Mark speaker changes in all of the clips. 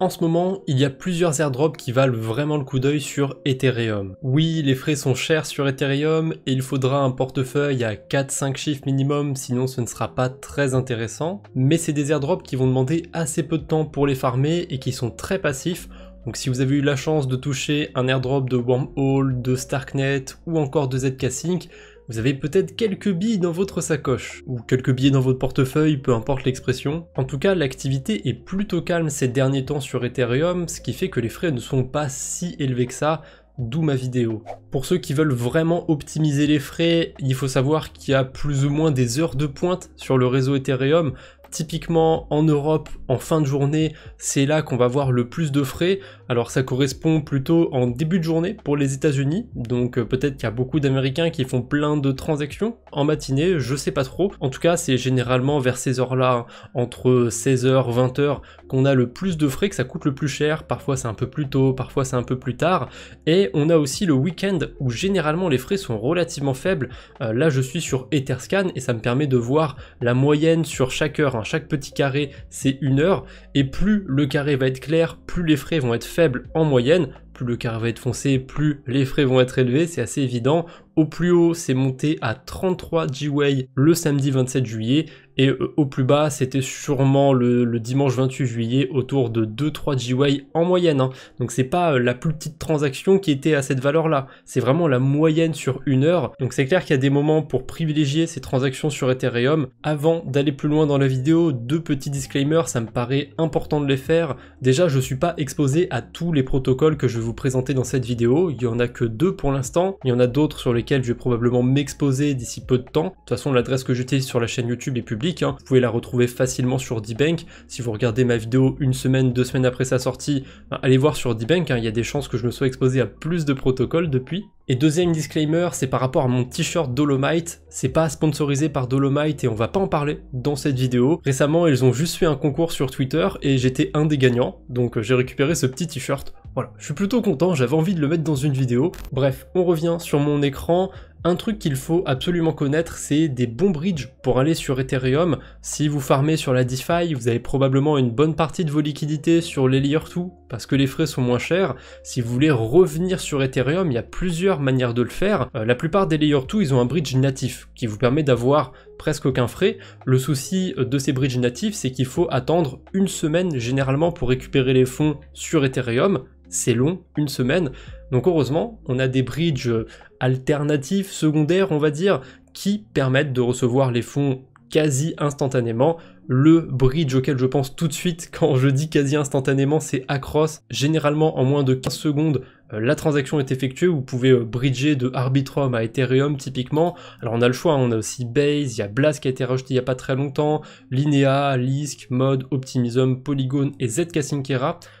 Speaker 1: En ce moment, il y a plusieurs airdrops qui valent vraiment le coup d'œil sur Ethereum. Oui, les frais sont chers sur Ethereum et il faudra un portefeuille à 4-5 chiffres minimum, sinon ce ne sera pas très intéressant. Mais c'est des airdrops qui vont demander assez peu de temps pour les farmer et qui sont très passifs. Donc si vous avez eu la chance de toucher un airdrop de Wormhole, de Starknet ou encore de ZK-Sync, vous avez peut-être quelques billes dans votre sacoche, ou quelques billets dans votre portefeuille, peu importe l'expression. En tout cas, l'activité est plutôt calme ces derniers temps sur Ethereum, ce qui fait que les frais ne sont pas si élevés que ça, d'où ma vidéo. Pour ceux qui veulent vraiment optimiser les frais, il faut savoir qu'il y a plus ou moins des heures de pointe sur le réseau Ethereum. Typiquement en Europe, en fin de journée, c'est là qu'on va voir le plus de frais. Alors ça correspond plutôt en début de journée pour les États-Unis, donc peut-être qu'il y a beaucoup d'Américains qui font plein de transactions en matinée, je sais pas trop. En tout cas, c'est généralement vers ces heures-là, entre 16h, 20h, qu'on a le plus de frais, que ça coûte le plus cher. Parfois c'est un peu plus tôt, parfois c'est un peu plus tard. Et on a aussi le week-end où généralement les frais sont relativement faibles. Là je suis sur Etherscan et ça me permet de voir la moyenne sur chaque heure. Chaque petit carré c'est 1 heure, et plus le carré va être clair, plus les frais vont être faibles en moyenne. Plus le carré va être foncé, plus les frais vont être élevés, c'est assez évident. Au plus haut, c'est monté à 33 GWay le samedi 27 juillet, et au plus bas, c'était sûrement le dimanche 28 juillet, autour de 2-3 GWay en moyenne. Donc c'est pas la plus petite transaction qui était à cette valeur-là, c'est vraiment la moyenne sur 1 heure. Donc c'est clair qu'il y a des moments pour privilégier ces transactions sur Ethereum. Avant d'aller plus loin dans la vidéo, 2 petits disclaimers, ça me paraît important de les faire. Déjà, je suis pas exposé à tous les protocoles que je vais vous présenter dans cette vidéo, il y en a que 2 pour l'instant, il y en a d'autres sur lesquels je vais probablement m'exposer d'ici peu de temps. De toute façon, l'adresse que j'utilise sur la chaîne YouTube est publique, vous pouvez la retrouver facilement sur DBank. Si vous regardez ma vidéo 1 semaine, 2 semaines après sa sortie, allez voir sur DBank, il y a des chances que je me sois exposé à plus de protocoles depuis. Et deuxième disclaimer, c'est par rapport à mon t-shirt Dolomite, c'est pas sponsorisé par Dolomite et on va pas en parler dans cette vidéo. Récemment, ils ont juste fait un concours sur Twitter et j'étais un des gagnants, donc j'ai récupéré ce petit t-shirt. Voilà, je suis plutôt content, j'avais envie de le mettre dans une vidéo. Bref, on revient sur mon écran. Un truc qu'il faut absolument connaître, c'est des bons bridges pour aller sur Ethereum. Si vous farmez sur la DeFi, vous avez probablement une bonne partie de vos liquidités sur les Layer 2, parce que les frais sont moins chers. Si vous voulez revenir sur Ethereum, il y a plusieurs manières de le faire. La plupart des Layer 2, ils ont un bridge natif, qui vous permet d'avoir presque aucun frais. Le souci de ces bridges natifs, c'est qu'il faut attendre 1 semaine généralement pour récupérer les fonds sur Ethereum. C'est long, 1 semaine. Donc heureusement, on a des bridges alternatifs, secondaires, on va dire, qui permettent de recevoir les fonds quasi instantanément. Le bridge auquel je pense tout de suite quand je dis quasi instantanément, c'est Across. Généralement, en moins de 15 secondes, la transaction est effectuée. Vous pouvez bridger de Arbitrum à Ethereum typiquement. Alors on a le choix, on a aussi Base, il y a Blast qui a été rajouté il n'y a pas très longtemps, Linea, Lisk, Mod, Optimism, Polygon et ZK-Sync.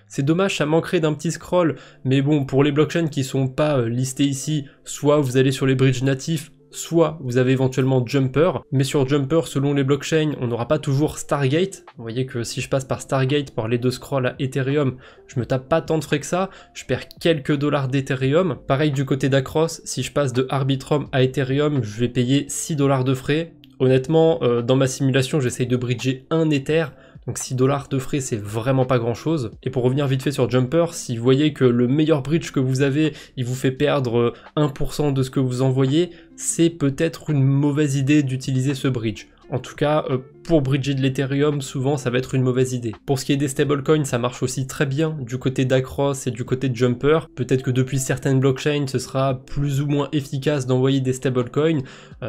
Speaker 1: C'est dommage, ça manquerait d'un petit scroll, mais bon, pour les blockchains qui sont pas listés ici, soit vous allez sur les bridges natifs, soit vous avez éventuellement Jumper, mais sur Jumper, selon les blockchains, on n'aura pas toujours Stargate. Vous voyez que si je passe par Stargate pour les 2 scrolls à Ethereum, je me tape pas tant de frais que ça, je perds quelques dollars d'Ethereum. Pareil du côté d'Across, si je passe de Arbitrum à Ethereum, je vais payer 6 dollars de frais. Honnêtement, dans ma simulation, j'essaye de bridger 1 Ether, donc 6 dollars de frais, c'est vraiment pas grand chose. Et pour revenir vite fait sur Jumper, si vous voyez que le meilleur bridge que vous avez, il vous fait perdre 1% de ce que vous envoyez, c'est peut-être une mauvaise idée d'utiliser ce bridge. En tout cas, pour bridger de l'Ethereum, souvent ça va être une mauvaise idée. Pour ce qui est des stablecoins, ça marche aussi très bien du côté d'Across et du côté de Jumper. Peut-être que depuis certaines blockchains, ce sera plus ou moins efficace d'envoyer des stablecoins,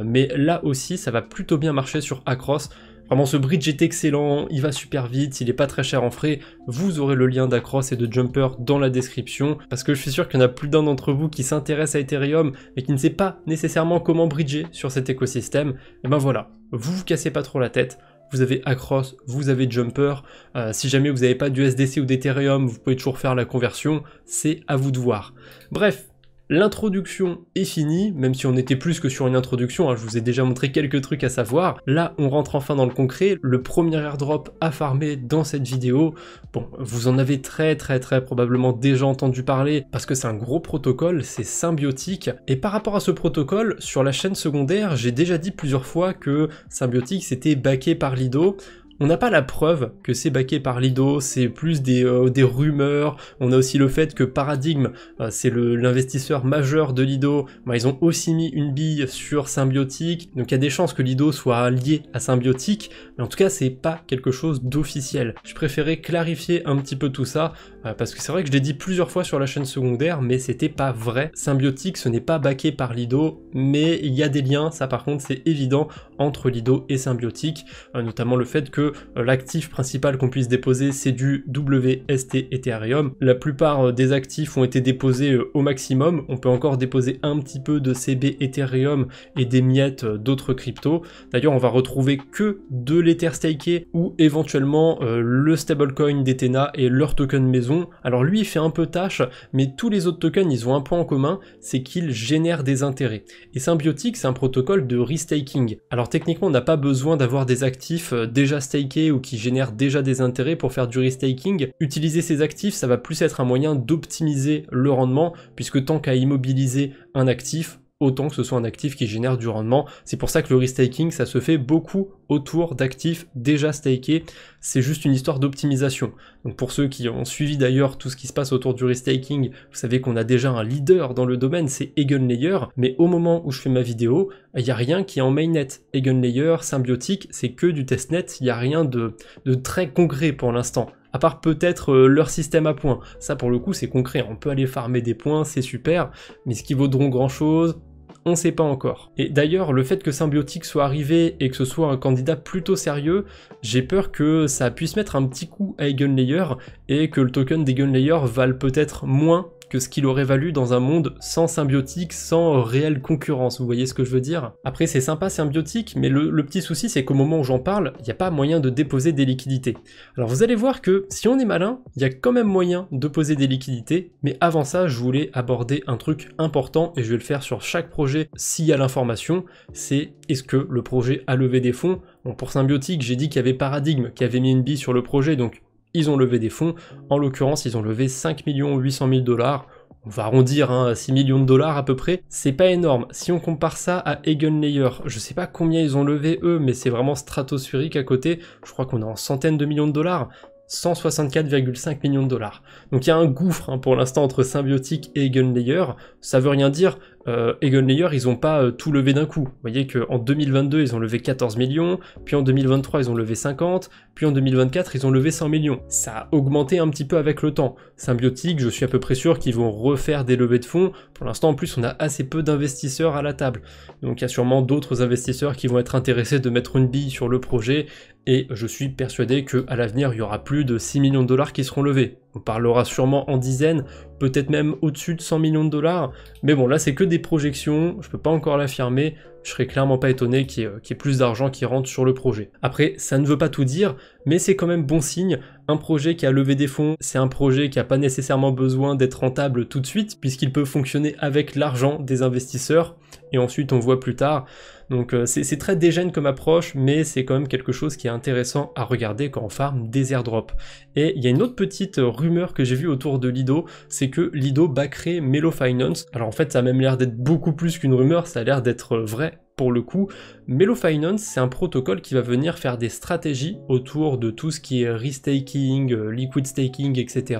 Speaker 1: mais là aussi, ça va plutôt bien marcher sur Across. Vraiment, ce bridge est excellent, il va super vite, il est pas très cher en frais. Vous aurez le lien d'Across et de Jumper dans la description, parce que je suis sûr qu'il y en a plus d'un d'entre vous qui s'intéresse à Ethereum, mais qui ne sait pas nécessairement comment bridger sur cet écosystème. Et ben voilà, vous cassez pas trop la tête. Vous avez Across, vous avez Jumper. Si jamais vous n'avez pas d'USDC ou d'Ethereum, vous pouvez toujours faire la conversion, c'est à vous de voir. Bref. L'introduction est finie, même si on était plus que sur une introduction, je vous ai déjà montré quelques trucs à savoir. Là, on rentre enfin dans le concret, le premier airdrop à farmer dans cette vidéo. Bon, vous en avez très probablement déjà entendu parler, parce que c'est un gros protocole, c'est Symbiotic. Et par rapport à ce protocole, sur la chaîne secondaire, j'ai déjà dit plusieurs fois que Symbiotic c'était backé par Lido. On n'a pas la preuve que c'est backé par Lido, c'est plus des rumeurs. On a aussi le fait que Paradigm, c'est l'investisseur majeur de Lido, ils ont aussi mis une bille sur Symbiotic, donc il y a des chances que Lido soit lié à Symbiotic, mais en tout cas c'est pas quelque chose d'officiel. Je préférais clarifier un petit peu tout ça, parce que c'est vrai que je l'ai dit plusieurs fois sur la chaîne secondaire, mais c'était pas vrai. Symbiotic, ce n'est pas backé par Lido, mais il y a des liens, ça par contre c'est évident, entre Lido et Symbiotic, notamment le fait que l'actif principal qu'on puisse déposer c'est du WST Ethereum. La plupart des actifs ont été déposés au maximum, on peut encore déposer un petit peu de CB Ethereum et des miettes d'autres cryptos. D'ailleurs on va retrouver que de l'Ether staké ou éventuellement le stablecoin d'Ethena et leur token maison. Alors lui il fait un peu tâche, mais tous les autres tokens ils ont un point en commun, c'est qu'ils génèrent des intérêts. Et Symbiotic c'est un protocole de restaking. Alors techniquement on n'a pas besoin d'avoir des actifs déjà stakés ou qui génèrent déjà des intérêts pour faire du restaking. Utiliser ces actifs ça va plus être un moyen d'optimiser le rendement, puisque tant qu'à immobiliser un actif, autant que ce soit un actif qui génère du rendement. C'est pour ça que le restaking, ça se fait beaucoup autour d'actifs déjà stakés. C'est juste une histoire d'optimisation. Donc pour ceux qui ont suivi d'ailleurs tout ce qui se passe autour du restaking, vous savez qu'on a déjà un leader dans le domaine, c'est Eigenlayer, mais au moment où je fais ma vidéo, il n'y a rien qui est en mainnet. Eigenlayer, Symbiotic, c'est que du testnet, il n'y a rien de très concret pour l'instant. À part peut-être leur système à points. Ça pour le coup c'est concret, on peut aller farmer des points, c'est super, mais ce qui vaudront grand chose, on ne sait pas encore. Et d'ailleurs, le fait que Symbiotic soit arrivé et que ce soit un candidat plutôt sérieux, j'ai peur que ça puisse mettre un petit coup à Eigenlayer et que le token d'Eigenlayer vale peut-être moins que ce qu'il aurait valu dans un monde sans Symbiotic, sans réelle concurrence, vous voyez ce que je veux dire? Après c'est sympa Symbiotic, mais le petit souci c'est qu'au moment où j'en parle, il n'y a pas moyen de déposer des liquidités. Alors vous allez voir que si on est malin, il y a quand même moyen de poser des liquidités, mais avant ça je voulais aborder un truc important, et je vais le faire sur chaque projet s'il y a l'information, c'est est-ce que le projet a levé des fonds? Bon pour Symbiotic j'ai dit qu'il y avait Paradigm qui avait mis une bille sur le projet, donc ils ont levé des fonds, en l'occurrence ils ont levé 5 800 000 $, on va arrondir à 6 millions de dollars à peu près, c'est pas énorme. Si on compare ça à Eigenlayer, je sais pas combien ils ont levé eux, mais c'est vraiment stratosphérique à côté, je crois qu'on est en centaines de millions de dollars, 164,5 millions de dollars. Donc il y a un gouffre pour l'instant entre Symbiotic et Eigenlayer, ça veut rien dire, Eigenlayer ils ont pas tout levé d'un coup. Vous voyez qu'en 2022 ils ont levé 14 millions, puis en 2023 ils ont levé 50, puis en 2024 ils ont levé 100 millions. Ça a augmenté un petit peu avec le temps. Symbiotic, je suis à peu près sûr qu'ils vont refaire des levées de fonds. Pour l'instant en plus on a assez peu d'investisseurs à la table. Donc il y a sûrement d'autres investisseurs qui vont être intéressés de mettre une bille sur le projet, et je suis persuadé qu'à l'avenir il y aura plus de 6 millions de dollars qui seront levés. On parlera sûrement en dizaines, peut-être même au-dessus de 100 millions de dollars, mais bon là c'est que des projections, je peux pas encore l'affirmer, je serais clairement pas étonné qu'il y ait plus d'argent qui rentre sur le projet. Après, ça ne veut pas tout dire, mais c'est quand même bon signe. Un projet qui a levé des fonds, c'est un projet qui n'a pas nécessairement besoin d'être rentable tout de suite, puisqu'il peut fonctionner avec l'argent des investisseurs, et ensuite on voit plus tard. Donc c'est très dégène comme approche, mais c'est quand même quelque chose qui est intéressant à regarder quand on farm des airdrops. Et il y a une autre petite rumeur que j'ai vue autour de Lido, c'est que Lido backerait Melo Finance. Alors en fait ça a même l'air d'être beaucoup plus qu'une rumeur, ça a l'air d'être vrai pour le coup. Melo Finance, c'est un protocole qui va venir faire des stratégies autour de tout ce qui est restaking, liquid staking, etc.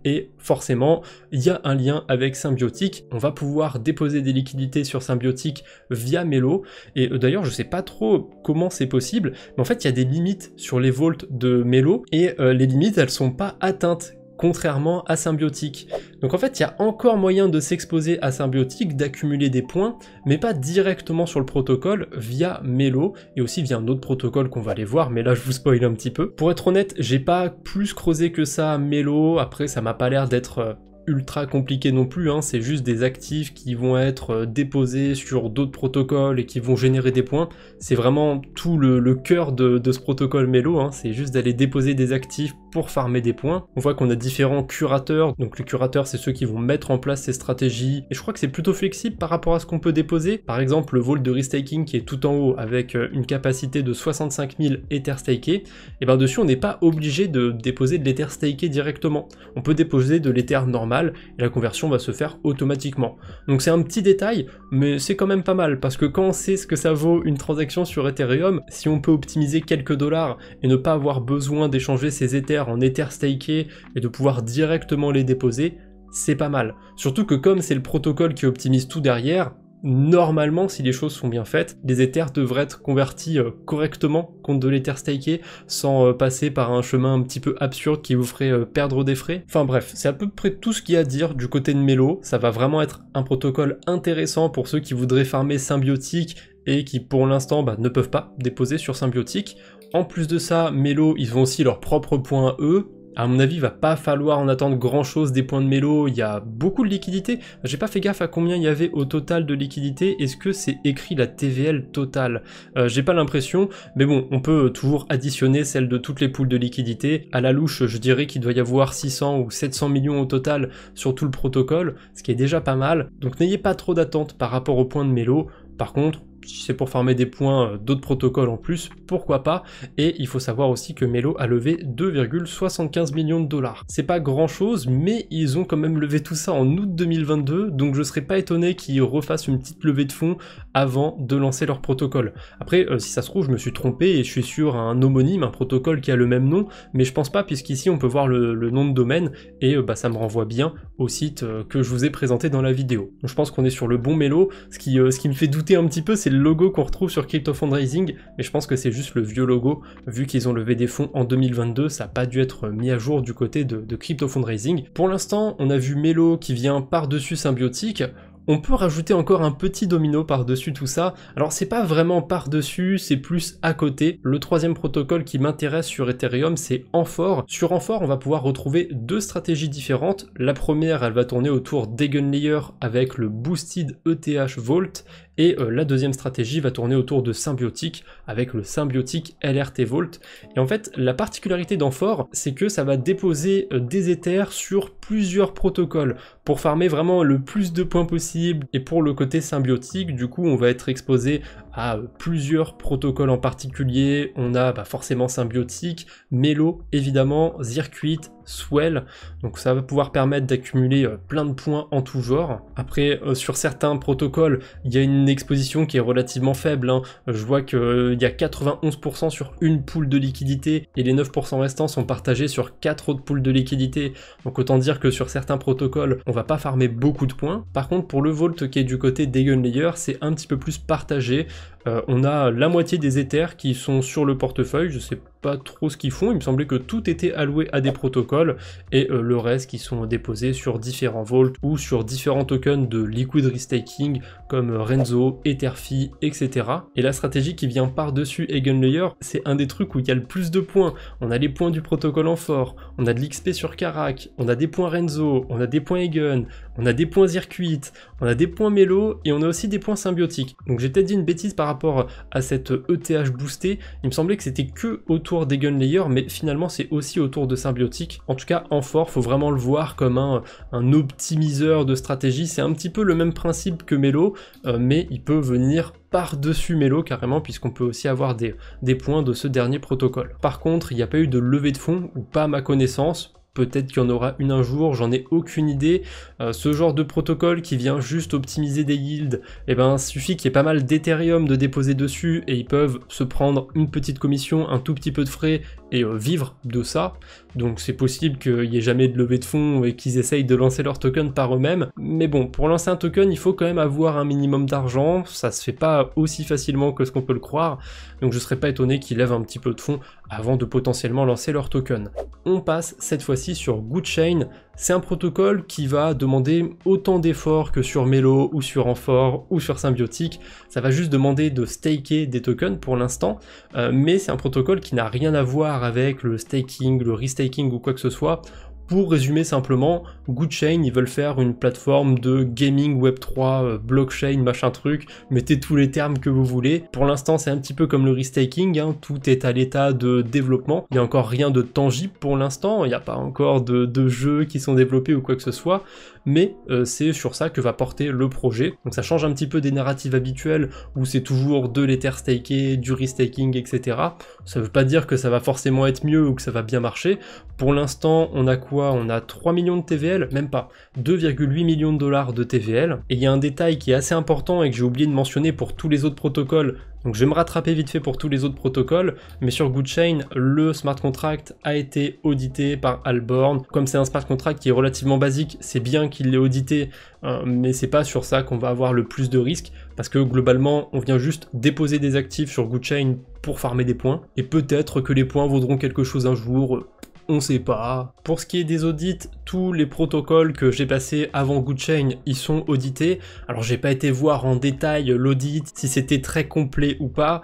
Speaker 1: Et forcément, il y a un lien avec Symbiotic. On va pouvoir déposer des liquidités sur Symbiotic via Melo. Et d'ailleurs, je sais pas trop comment c'est possible, mais en fait, il y a des limites sur les vaults de Melo, et les limites, elles sont pas atteintes, contrairement à Symbiotic. Donc en fait, il y a encore moyen de s'exposer à Symbiotic, d'accumuler des points, mais pas directement sur le protocole, via Melo, et aussi via un autre protocole qu'on va aller voir, mais là je vous spoil un petit peu. Pour être honnête, j'ai pas plus creusé que ça Melo, après ça m'a pas l'air d'être ultra compliqué non plus, c'est juste des actifs qui vont être déposés sur d'autres protocoles et qui vont générer des points. C'est vraiment tout le cœur de ce protocole Melo, c'est juste d'aller déposer des actifs pour farmer des points. On voit qu'on a différents curateurs, donc les curateurs c'est ceux qui vont mettre en place ces stratégies, et je crois que c'est plutôt flexible par rapport à ce qu'on peut déposer. Par exemple, le vault de restaking qui est tout en haut avec une capacité de 65 000 Ethers stakés, et ben dessus on n'est pas obligé de déposer de l'Ether staké directement. On peut déposer de l'Ether normal, et la conversion va se faire automatiquement. Donc c'est un petit détail, mais c'est quand même pas mal, parce que quand on sait ce que ça vaut une transaction sur Ethereum, si on peut optimiser quelques dollars et ne pas avoir besoin d'échanger ses Ethers en Ether stakés et de pouvoir directement les déposer, c'est pas mal. Surtout que comme c'est le protocole qui optimise tout derrière, normalement, si les choses sont bien faites, les Ethers devraient être convertis correctement contre de l'Ether staké sans passer par un chemin un petit peu absurde qui vous ferait perdre des frais. Enfin bref, c'est à peu près tout ce qu'il y a à dire du côté de Melo. Ça va vraiment être un protocole intéressant pour ceux qui voudraient farmer Symbiotic et qui pour l'instant ne peuvent pas déposer sur Symbiotic. En plus de ça, Melo, ils ont aussi leurs propres points à eux. À mon avis, il va pas falloir en attendre grand chose des points de Melo, il y a beaucoup de liquidités. J'ai pas fait gaffe à combien il y avait au total de liquidités, est-ce que c'est écrit la TVL totale? J'ai pas l'impression, mais bon, on peut toujours additionner celle de toutes les poules de liquidités. À la louche, je dirais qu'il doit y avoir 600 ou 700 millions au total sur tout le protocole, ce qui est déjà pas mal. Donc n'ayez pas trop d'attente par rapport aux points de Melo. Par contre, si c'est pour farmer des points d'autres protocoles en plus, pourquoi pas. Et il faut savoir aussi que Melo a levé 2,75 millions de dollars. C'est pas grand chose, mais ils ont quand même levé tout ça en août 2022, donc je serais pas étonné qu'ils refassent une petite levée de fonds avant de lancer leur protocole. Après, si ça se trouve, je me suis trompé et je suis sur un homonyme, un protocole qui a le même nom, mais je pense pas, puisqu'ici on peut voir le nom de domaine, et ça me renvoie bien au site que je vous ai présenté dans la vidéo. Donc je pense qu'on est sur le bon Melo. Ce qui me fait douter un petit peu, c'est le logo qu'on retrouve sur Crypto Fundraising, mais je pense que c'est juste le vieux logo, vu qu'ils ont levé des fonds en 2022, ça n'a pas dû être mis à jour du côté de Crypto Fundraising. Pour l'instant, on a vu Melo qui vient par-dessus Symbiotic. On peut rajouter encore un petit domino par-dessus tout ça. Alors c'est pas vraiment par-dessus, c'est plus à côté. Le troisième protocole qui m'intéresse sur Ethereum, c'est Amphore. Sur Amphore, on va pouvoir retrouver deux stratégies différentes. La première, elle va tourner autour d'Eigenlayer avec le Boosted ETH Vault. Et la deuxième stratégie va tourner autour de Symbiotic avec le Symbiotic LRT Vault. Et en fait, la particularité d'Amphore, c'est que ça va déposer des Ethers sur plusieurs protocoles pour farmer vraiment le plus de points possible. Et pour le côté symbiotique, du coup, on va être exposé à plusieurs protocoles en particulier. On a forcément Symbiotic, Melo évidemment, Zircuit, Swell, donc ça va pouvoir permettre d'accumuler plein de points en tout genre. Après, sur certains protocoles, il y a une exposition qui est relativement faible, hein. Je vois qu'il y a 91% sur une pool de liquidité et les 9% restants sont partagés sur 4 autres pools de liquidité, donc autant dire que sur certains protocoles, on va pas farmer beaucoup de points. Par contre, pour le Vault qui est du côté d'Eigenlayer, c'est un petit peu plus partagé. On a la moitié des Ethers qui sont sur le portefeuille, je sais pas trop ce qu'ils font, il me semblait que tout était alloué à des protocoles, et le reste qui sont déposés sur différents vaults ou sur différents tokens de liquid restaking comme Renzo, Etherfi, etc. Et la stratégie qui vient par-dessus Eigenlayer, c'est un des trucs où il y a le plus de points. On a les points du protocole Amphore, on a de l'XP sur Karak, on a des points Renzo, on a des points Eigen, on a des points Zircuit, on a des points Melo et on a aussi des points Symbiotiques. Donc j'ai peut-être dit une bêtise par rapport à cette ETH boostée, il me semblait que c'était que autour d'Eigenlayer, mais finalement c'est aussi autour de Symbiotic. En tout cas, Amphore, faut vraiment le voir comme un optimiseur de stratégie. C'est un petit peu le même principe que Melo, mais il peut venir par-dessus Melo carrément, puisqu'on peut aussi avoir des points de ce dernier protocole. Par contre, il n'y a pas eu de levée de fonds, ou pas à ma connaissance. Peut-être qu'il y en aura une un jour, j'en ai aucune idée. Ce genre de protocole qui vient juste optimiser des yields, suffit qu'il y ait pas mal d'Ethereum de déposer dessus et ils peuvent se prendre une petite commission, un tout petit peu de frais et vivre de ça. Donc c'est possible qu'il n'y ait jamais de levée de fonds et qu'ils essayent de lancer leur token par eux-mêmes. Mais bon, pour lancer un token, il faut quand même avoir un minimum d'argent. Ça se fait pas aussi facilement que ce qu'on peut le croire. Donc je serais pas étonné qu'ils lèvent un petit peu de fonds avant de potentiellement lancer leur token. On passe cette fois-ci sur GoodChain. C'est un protocole qui va demander autant d'efforts que sur Melo ou sur Amphore ou sur Symbiotic. Ça va juste demander de staker des tokens pour l'instant, mais c'est un protocole qui n'a rien à voir avec le staking, le restaking ou quoi que ce soit. Pour résumer simplement, GoodChain, ils veulent faire une plateforme de gaming Web3, blockchain, machin truc, mettez tous les termes que vous voulez. Pour l'instant, c'est un petit peu comme le restaking, hein, tout est à l'état de développement. Il n'y a encore rien de tangible pour l'instant, il n'y a pas encore de jeux qui sont développés ou quoi que ce soit, mais c'est sur ça que va porter le projet. Donc ça change un petit peu des narratives habituelles où c'est toujours de l'Ether staké, du restaking, etc. Ça veut pas dire que ça va forcément être mieux ou que ça va bien marcher. Pour l'instant, on a quoi? On a 3 millions de TVL, même pas, 2,8 millions de dollars de TVL. Et il y a un détail qui est assez important et que j'ai oublié de mentionner pour tous les autres protocoles, donc je vais me rattraper vite fait pour tous les autres protocoles, mais sur GoodChain, le smart contract a été audité par Alborn. Comme c'est un smart contract qui est relativement basique, c'est bien qu'il l'ait audité, mais c'est pas sur ça qu'on va avoir le plus de risques, parce que globalement, on vient juste déposer des actifs sur GoodChain pour farmer des points, et peut-être que les points vaudront quelque chose un jour, on sait pas. Pour ce qui est des audits, tous les protocoles que j'ai passés avant GoodChain, ils sont audités. Alors j'ai pas été voir en détail l'audit, si c'était très complet ou pas.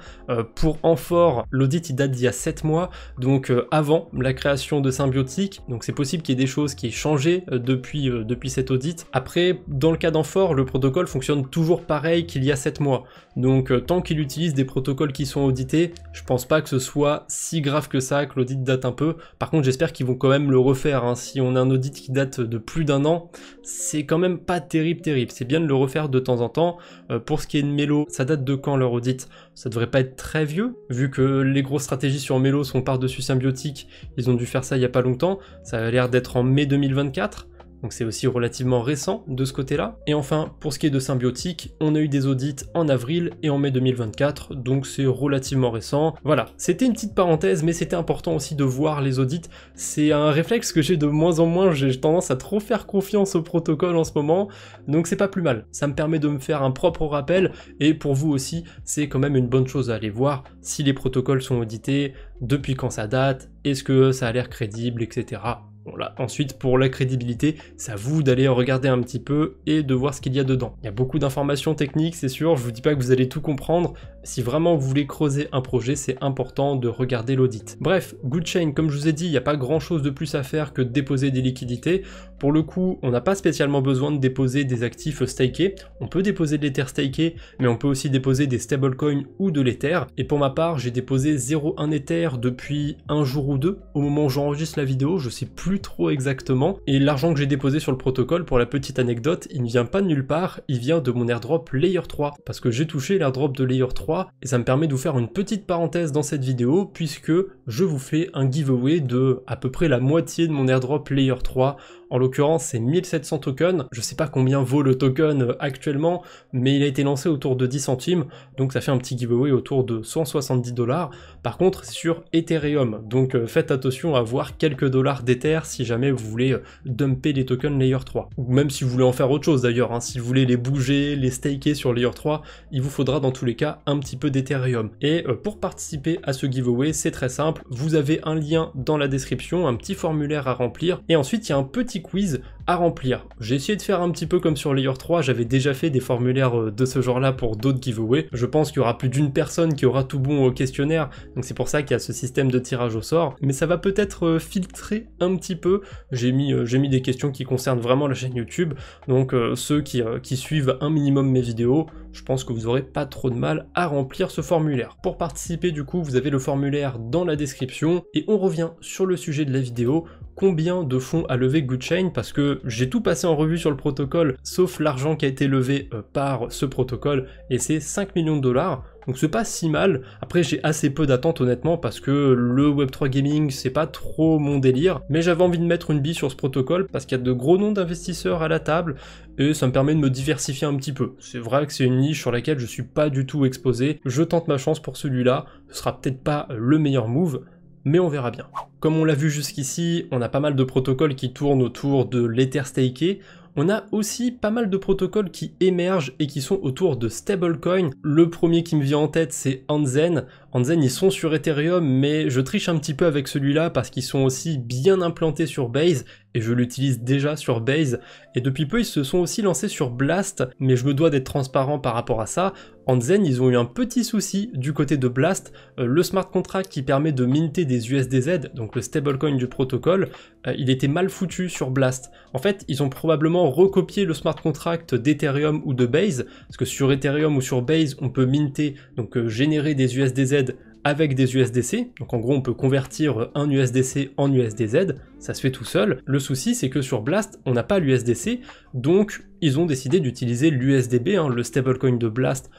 Speaker 1: Pour Amphore, l'audit il date d'il y a 7 mois, donc avant la création de Symbiotic. Donc c'est possible qu'il y ait des choses qui aient changé depuis cet audit. Après, dans le cas d'Amphore, le protocole fonctionne toujours pareil qu'il y a 7 mois. Donc tant qu'il utilise des protocoles qui sont audités, je pense pas que ce soit si grave que ça, que l'audit date un peu. Par contre, j'espère qu'ils vont quand même le refaire, hein. Si on a un audit qui date de plus d'un an, c'est quand même pas terrible. C'est bien de le refaire de temps en temps. Pour ce qui est de Melo, ça date de quand leur audit? Ça devrait pas être très vieux, vu que les grosses stratégies sur Melo sont par-dessus Symbiotic, ils ont dû faire ça il y a pas longtemps. Ça a l'air d'être en mai 2024. Donc c'est aussi relativement récent de ce côté-là. Et enfin, pour ce qui est de Symbiotic, on a eu des audits en avril et en mai 2024, donc c'est relativement récent. Voilà, c'était une petite parenthèse, mais c'était important aussi de voir les audits. C'est un réflexe que j'ai de moins en moins, j'ai tendance à trop faire confiance au protocole en ce moment, donc c'est pas plus mal. Ça me permet de me faire un propre rappel, et pour vous aussi, c'est quand même une bonne chose à aller voir si les protocoles sont audités, depuis quand ça date, est-ce que ça a l'air crédible, etc. Voilà. Ensuite, pour la crédibilité, c'est à vous d'aller regarder un petit peu et de voir ce qu'il y a dedans. Il y a beaucoup d'informations techniques, c'est sûr, je vous dis pas que vous allez tout comprendre. Si vraiment vous voulez creuser un projet, c'est important de regarder l'audit. Bref, GoodChain, comme je vous ai dit, il n'y a pas grand chose de plus à faire que de déposer des liquidités. Pour le coup, on n'a pas spécialement besoin de déposer des actifs stakés. On peut déposer de l'Ether staké, mais on peut aussi déposer des stablecoins ou de l'Ether. Et pour ma part, j'ai déposé 0,1 Ether depuis un jour ou deux. Au moment où j'enregistre la vidéo, je sais plus trop exactement. Et l'argent que j'ai déposé sur le protocole, pour la petite anecdote, il ne vient pas de nulle part, il vient de mon airdrop Layer 3. Parce que j'ai touché l'airdrop de Layer 3, et ça me permet de vous faire une petite parenthèse dans cette vidéo, puisque je vous fais un giveaway de à peu près la moitié de mon airdrop Layer 3. En l'occurrence, c'est 1700 tokens. Je sais pas combien vaut le token actuellement, mais il a été lancé autour de 10 centimes, donc ça fait un petit giveaway autour de 170 $. Par contre, c'est sur Ethereum, donc faites attention à avoir quelques dollars d'Ether si jamais vous voulez dumper les tokens Layer 3. Ou même si vous voulez en faire autre chose d'ailleurs, hein. Si vous voulez les bouger, les staker sur Layer 3, il vous faudra dans tous les cas un petit peu d'Ethereum. Et pour participer à ce giveaway, c'est très simple, vous avez un lien dans la description, un petit formulaire à remplir, et ensuite il y a un petit quiz à remplir. J'ai essayé de faire un petit peu comme sur Layer 3, j'avais déjà fait des formulaires de ce genre là pour d'autres giveaways. Je pense qu'il y aura plus d'une personne qui aura tout bon au questionnaire, donc c'est pour ça qu'il y a ce système de tirage au sort, mais ça va peut-être filtrer un petit peu. J'ai mis des questions qui concernent vraiment la chaîne YouTube, donc ceux qui suivent un minimum mes vidéos, je pense que vous aurez pas trop de mal à remplir ce formulaire. Pour participer du coup, vous avez le formulaire dans la description, et on revient sur le sujet de la vidéo. Combien de fonds a levé GoodChain, parce que j'ai tout passé en revue sur le protocole, sauf l'argent qui a été levé par ce protocole, et c'est 5 millions de dollars. Donc c'est pas si mal. Après j'ai assez peu d'attentes honnêtement, parce que le Web3 Gaming c'est pas trop mon délire, mais j'avais envie de mettre une bille sur ce protocole, parce qu'il y a de gros noms d'investisseurs à la table, et ça me permet de me diversifier un petit peu. C'est vrai que c'est une niche sur laquelle je suis pas du tout exposé, je tente ma chance pour celui-là, ce sera peut-être pas le meilleur move, mais on verra bien. Comme on l'a vu jusqu'ici, on a pas mal de protocoles qui tournent autour de l'Ether staké. On a aussi pas mal de protocoles qui émergent et qui sont autour de stablecoin. Le premier qui me vient en tête, c'est Anzen. Anzen ils sont sur Ethereum, mais je triche un petit peu avec celui-là parce qu'ils sont aussi bien implantés sur Base, et je l'utilise déjà sur Base, et depuis peu ils se sont aussi lancés sur Blast, mais je me dois d'être transparent par rapport à ça. Anzen ils ont eu un petit souci du côté de Blast, le smart contract qui permet de minter des USDZ, donc le stablecoin du protocole, il était mal foutu sur Blast. En fait, ils ont probablement recopié le smart contract d'Ethereum ou de Base, parce que sur Ethereum ou sur Base, on peut minter, donc générer des USDZ avec des USDC, donc en gros on peut convertir un USDC en USDZ, ça se fait tout seul. Le souci c'est que sur Blast, on n'a pas l'USDC, donc ils ont décidé d'utiliser l'USDB, le stablecoin de Blast,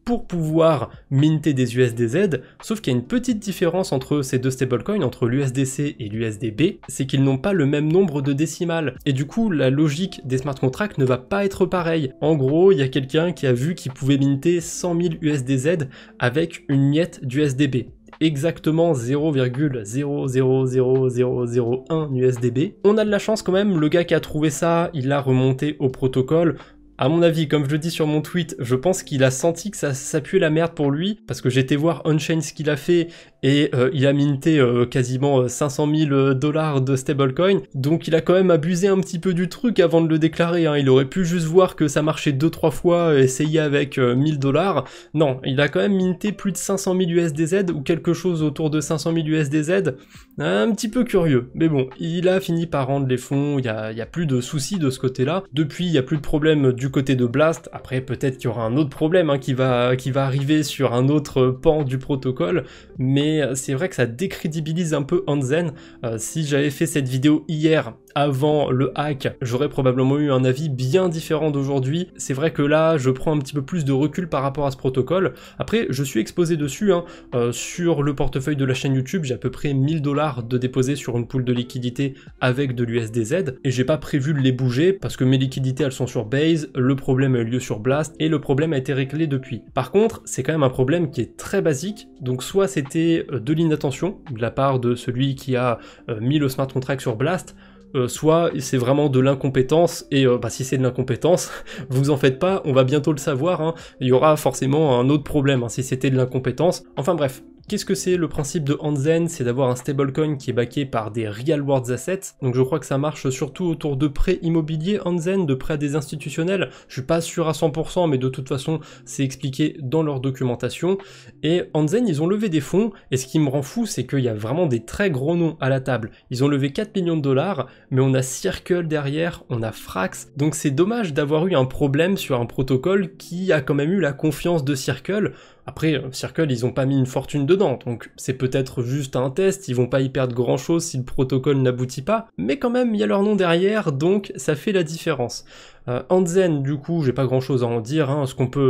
Speaker 1: pour pouvoir minter des USDZ, sauf qu'il y a une petite différence entre ces deux stablecoins, entre l'USDC et l'USDB, c'est qu'ils n'ont pas le même nombre de décimales, et du coup la logique des smart contracts ne va pas être pareille. En gros, il y a quelqu'un qui a vu qu'il pouvait minter 100 000 USDZ avec une miette d'USDB. Exactement 0,000001 USDB. On a de la chance quand même, le gars qui a trouvé ça, il l'a remonté au protocole. À mon avis, comme je le dis sur mon tweet, je pense qu'il a senti que ça puait la merde pour lui, parce que j'étais voir Onchain ce qu'il a fait, et il a minté quasiment 500 000 $ de stablecoin, donc il a quand même abusé un petit peu du truc avant de le déclarer, il aurait pu juste voir que ça marchait 2-3 fois, essayer avec 1000 $, non, il a quand même minté plus de 500 000 USDZ, ou quelque chose autour de 500 000 USDZ, un petit peu curieux, mais bon, il a fini par rendre les fonds, il y a plus de soucis de ce côté-là, depuis il n'y a plus de problème du côté de Blast. Après peut-être qu'il y aura un autre problème qui va arriver sur un autre pan du protocole, mais c'est vrai que ça décrédibilise un peu Anzen. Si j'avais fait cette vidéo hier avant le hack, j'aurais probablement eu un avis bien différent d'aujourd'hui. C'est vrai que là je prends un petit peu plus de recul par rapport à ce protocole. Après je suis exposé dessus, sur le portefeuille de la chaîne YouTube, j'ai à peu près 1000 $ de déposer sur une pool de liquidité avec de l'USDZ, et j'ai pas prévu de les bouger parce que mes liquidités elles sont sur Base, le problème a eu lieu sur Blast, et le problème a été réglé depuis. Par contre, c'est quand même un problème qui est très basique, donc soit c'était de l'inattention de la part de celui qui a mis le smart contract sur Blast, soit c'est vraiment de l'incompétence, et si c'est de l'incompétence, vous en faites pas, on va bientôt le savoir, il y aura forcément un autre problème si c'était de l'incompétence. Enfin bref. Qu'est-ce que c'est le principe de Anzen? C'est d'avoir un stablecoin qui est backé par des real world assets, donc je crois que ça marche surtout autour de prêts immobiliers Anzen, de prêts à des institutionnels, je suis pas sûr à 100%, mais de toute façon c'est expliqué dans leur documentation, et Anzen ils ont levé des fonds, et ce qui me rend fou c'est qu'il y a vraiment des très gros noms à la table. Ils ont levé 4 millions de $, mais on a Circle derrière, on a Frax, donc c'est dommage d'avoir eu un problème sur un protocole qui a quand même eu la confiance de Circle. Après, Circle, ils ont pas mis une fortune dedans, donc c'est peut-être juste un test, ils vont pas y perdre grand chose si le protocole n'aboutit pas, mais quand même, il y a leur nom derrière, donc ça fait la différence. Anzen, du coup, j'ai pas grand chose à en dire,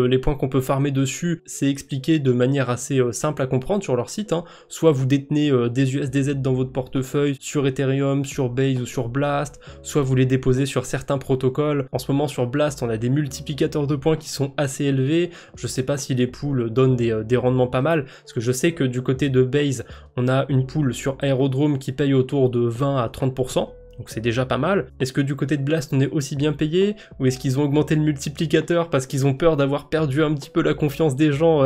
Speaker 1: les points qu'on peut farmer dessus, c'est expliqué de manière assez simple à comprendre sur leur site, soit vous détenez des USDZ dans votre portefeuille sur Ethereum, sur Base ou sur Blast, soit vous les déposez sur certains protocoles. En ce moment sur Blast, on a des multiplicateurs de points qui sont assez élevés, je sais pas si les pools donnent des rendements pas mal, parce que je sais que du côté de Base, on a une pool sur Aerodrome qui paye autour de 20 à 30%, donc c'est déjà pas mal. Est-ce que du côté de Blast on est aussi bien payé, ou est-ce qu'ils ont augmenté le multiplicateur parce qu'ils ont peur d'avoir perdu un petit peu la confiance des gens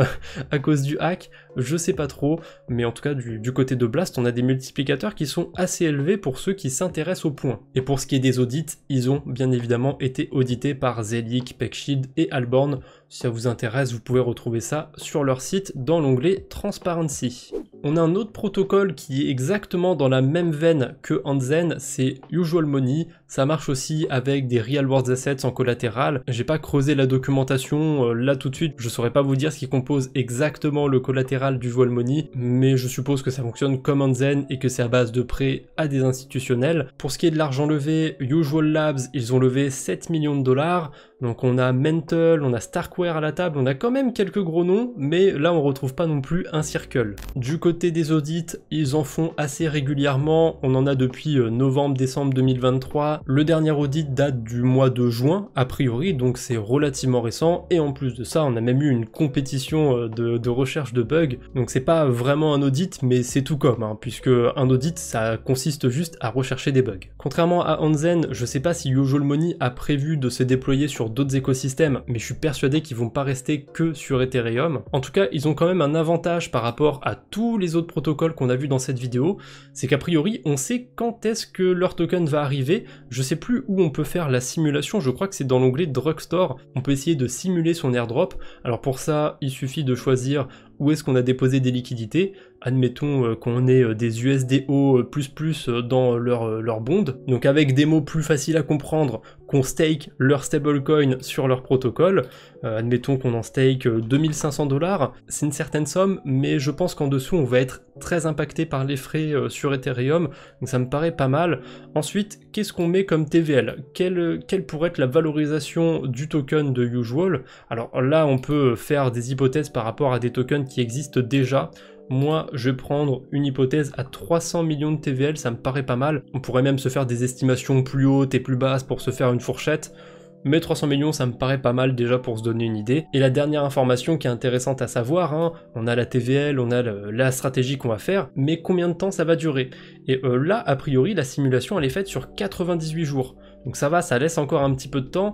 Speaker 1: à cause du hack? Je sais pas trop, mais en tout cas du côté de Blast on a des multiplicateurs qui sont assez élevés pour ceux qui s'intéressent au point. Et pour ce qui est des audits, ils ont bien évidemment été audités par Zelig, PeckShield et Alborn. Si ça vous intéresse, vous pouvez retrouver ça sur leur site dans l'onglet Transparency. On a un autre protocole qui est exactement dans la même veine que Anzen, c'est Usual Money. Ça marche aussi avec des Real World Assets en collatéral. J'ai pas creusé la documentation là tout de suite, je saurais pas vous dire ce qui compose exactement le collatéral d'Usual Money, mais je suppose que ça fonctionne comme Anzen et que c'est à base de prêts à des institutionnels. Pour ce qui est de l'argent levé, Usual Labs, ils ont levé 7 millions de $. Donc on a Mental, on a Starkware à la table, on a quand même quelques gros noms, mais là on retrouve pas non plus un Circle. Du côté des audits, ils en font assez régulièrement, on en a depuis novembre-décembre 2023. Le dernier audit date du mois de juin, a priori, donc c'est relativement récent, et en plus de ça, on a même eu une compétition de recherche de bugs, donc c'est pas vraiment un audit, mais c'est tout comme, puisque un audit, ça consiste juste à rechercher des bugs. Contrairement à Anzen, je sais pas si Usual Money a prévu de se déployer sur sur d'autres écosystèmes, mais je suis persuadé qu'ils vont pas rester que sur Ethereum. En tout cas, ils ont quand même un avantage par rapport à tous les autres protocoles qu'on a vus dans cette vidéo, c'est qu'a priori, on sait quand est-ce que leur token va arriver. Je sais plus où on peut faire la simulation, je crois que c'est dans l'onglet Drugstore. On peut essayer de simuler son airdrop. Alors pour ça, il suffit de choisir où est-ce qu'on a déposé des liquidités. Admettons qu'on ait des USDO++ dans leur bond. Donc avec des mots plus faciles à comprendre, qu'on stake leur stablecoin sur leur protocole. Admettons qu'on en stake 2500 $. C'est une certaine somme, mais je pense qu'en dessous on va être très impacté par les frais sur Ethereum. Donc ça me paraît pas mal. Ensuite, qu'est-ce qu'on met comme TVL? Quelle pourrait être la valorisation du token de Usual? Alors là, on peut faire des hypothèses par rapport à des tokens qui existent déjà. Moi, je vais prendre une hypothèse à 300 millions de TVL, ça me paraît pas mal. On pourrait même se faire des estimations plus hautes et plus basses pour se faire une fourchette. Mais 300 millions, ça me paraît pas mal déjà pour se donner une idée. Et la dernière information qui est intéressante à savoir, on a la TVL, on a la stratégie qu'on va faire, mais combien de temps ça va durer? Et là, a priori, la simulation, elle est faite sur 98 jours. Donc ça va, ça laisse encore un petit peu de temps.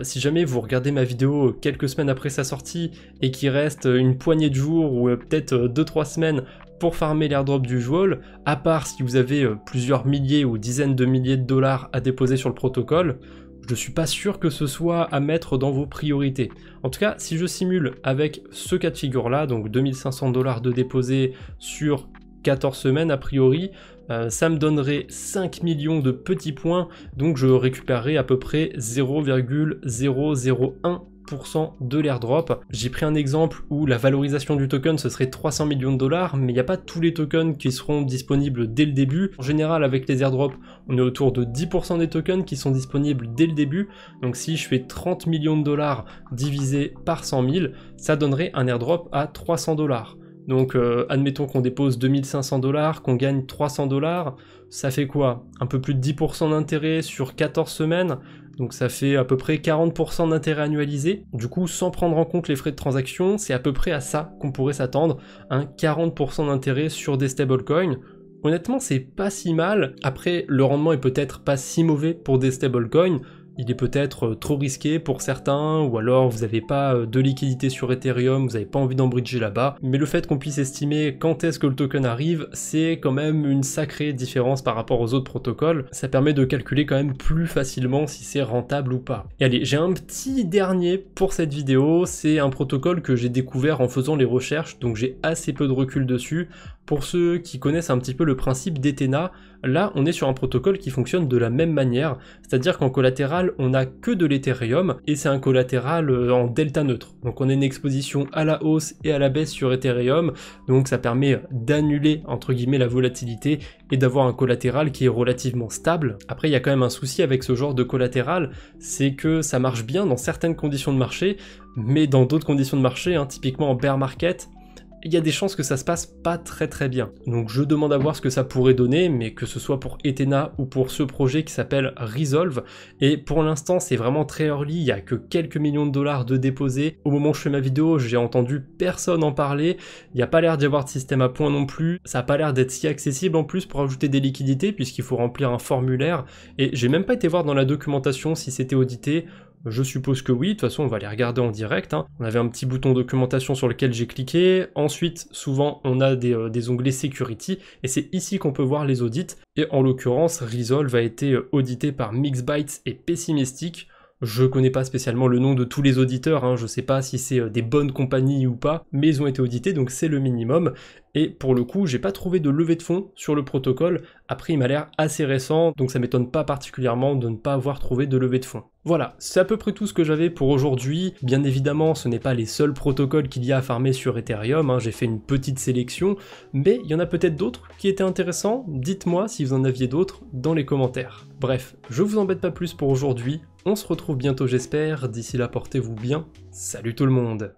Speaker 1: Si jamais vous regardez ma vidéo quelques semaines après sa sortie et qu'il reste une poignée de jours ou peut-être 2-3 semaines pour farmer l'airdrop du Usual, à part si vous avez plusieurs milliers ou dizaines de milliers de dollars à déposer sur le protocole, je suis pas sûr que ce soit à mettre dans vos priorités. En tout cas, si je simule avec ce cas de figure là, donc 2500 $ de déposés sur 14 semaines a priori, ça me donnerait 5 millions de petits points, donc je récupérerai à peu près 0,001% de l'airdrop. J'ai pris un exemple où la valorisation du token ce serait 300 millions de $, mais il n'y a pas tous les tokens qui seront disponibles dès le début. En général, avec les airdrops, on est autour de 10% des tokens qui sont disponibles dès le début. Donc si je fais 30 millions de dollars divisé par 100 000, ça donnerait un airdrop à 300 $. Donc admettons qu'on dépose 2500 $, qu'on gagne 300 $, ça fait quoi? Un peu plus de 10% d'intérêt sur 14 semaines, donc ça fait à peu près 40% d'intérêt annualisé. Du coup, sans prendre en compte les frais de transaction, c'est à peu près à ça qu'on pourrait s'attendre, un 40% d'intérêt sur des stablecoins. Honnêtement, c'est pas si mal. Après, le rendement est peut-être pas si mauvais pour des stablecoins. Il est peut-être trop risqué pour certains, ou alors vous n'avez pas de liquidité sur Ethereum, vous n'avez pas envie d'embridger là-bas. Mais le fait qu'on puisse estimer quand est-ce que le token arrive, c'est quand même une sacrée différence par rapport aux autres protocoles. Ça permet de calculer quand même plus facilement si c'est rentable ou pas. Et allez, j'ai un petit dernier pour cette vidéo, c'est un protocole que j'ai découvert en faisant les recherches, donc j'ai assez peu de recul dessus. Pour ceux qui connaissent un petit peu le principe d'Ethena, là on est sur un protocole qui fonctionne de la même manière, c'est-à-dire qu'en collatéral on n'a que de l'Ethereum et c'est un collatéral en delta neutre. Donc on a une exposition à la hausse et à la baisse sur Ethereum, donc ça permet d'annuler entre guillemets la volatilité et d'avoir un collatéral qui est relativement stable. Après il y a quand même un souci avec ce genre de collatéral, c'est que ça marche bien dans certaines conditions de marché, mais dans d'autres conditions de marché, typiquement en bear market, il y a des chances que ça se passe pas très bien. Donc je demande à voir ce que ça pourrait donner, mais que ce soit pour Ethena ou pour ce projet qui s'appelle Resolve. Et pour l'instant, c'est vraiment très early, il y a que quelques millions de dollars de déposés. Au moment où je fais ma vidéo, j'ai entendu personne en parler. Il n'y a pas l'air d'y avoir de système à points non plus. Ça n'a pas l'air d'être si accessible en plus pour ajouter des liquidités, puisqu'il faut remplir un formulaire. Et j'ai même pas été voir dans la documentation si c'était audité. Je suppose que oui, de toute façon on va les regarder en direct. On avait un petit bouton documentation sur lequel j'ai cliqué. Ensuite, souvent on a des onglets security et c'est ici qu'on peut voir les audits. Et en l'occurrence, Resolve a été audité par Mixbytes et Pessimistic. Je connais pas spécialement le nom de tous les auditeurs, je sais pas si c'est des bonnes compagnies ou pas, mais ils ont été audités donc c'est le minimum. Et pour le coup, j'ai pas trouvé de levée de fonds sur le protocole. Après, il m'a l'air assez récent, donc ça m'étonne pas particulièrement de ne pas avoir trouvé de levée de fonds. Voilà, c'est à peu près tout ce que j'avais pour aujourd'hui. Bien évidemment, ce n'est pas les seuls protocoles qu'il y a à farmer sur Ethereum, j'ai fait une petite sélection, mais il y en a peut-être d'autres qui étaient intéressants. Dites-moi si vous en aviez d'autres dans les commentaires. Bref, je vous embête pas plus pour aujourd'hui. On se retrouve bientôt j'espère. D'ici là, portez-vous bien. Salut tout le monde!